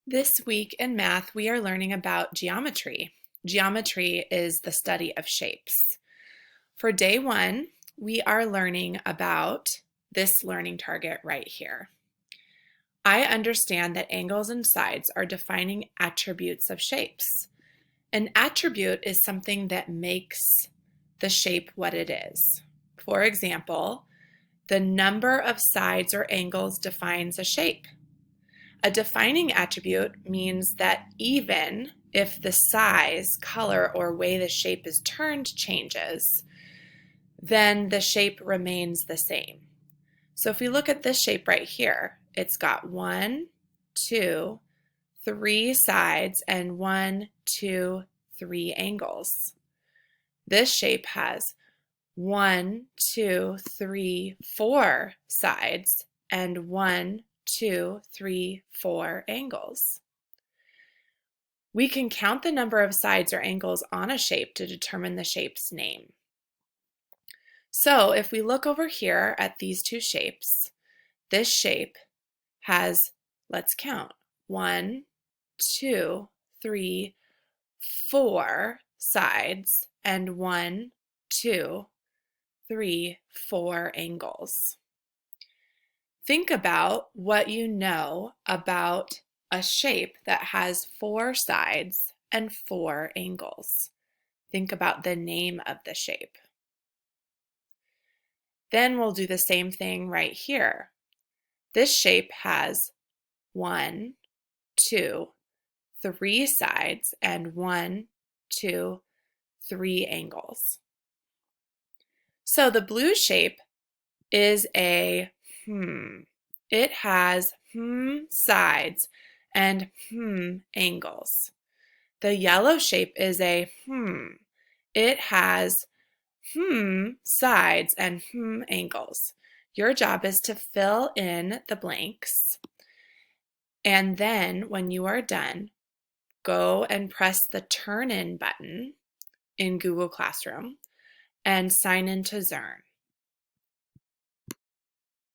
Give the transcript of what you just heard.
This week in math, we are learning about geometry. Geometry is the study of shapes. For day one, we are learning about this learning target right here. I understand that angles and sides are defining attributes of shapes. An attribute is something that makes the shape what it is. For example, the number of sides or angles defines a shape. A defining attribute means that even if the size, color, or way the shape is turned changes, then the shape remains the same. So if we look at this shape right here, it's got 1, 2, 3 sides and 1, 2, 3 angles. This shape has 1, 2, 3, 4 sides and 1, 2, 3, 4 angles. We can count the number of sides or angles on a shape to determine the shape's name. So if we look over here at these two shapes, this shape has, let's count, 1, 2, 3, 4 sides and 1, 2, 3, 4 angles. Think about what you know about a shape that has 4 sides and 4 angles. Think about the name of the shape. Then we'll do the same thing right here. This shape has 1, 2, 3 sides and 1, 2, 3 angles. So the blue shape is a It has sides and angles. The yellow shape is a It has sides and angles. Your job is to fill in the blanks, and then when you are done, go and press the Turn In button in Google Classroom and sign into Zearn.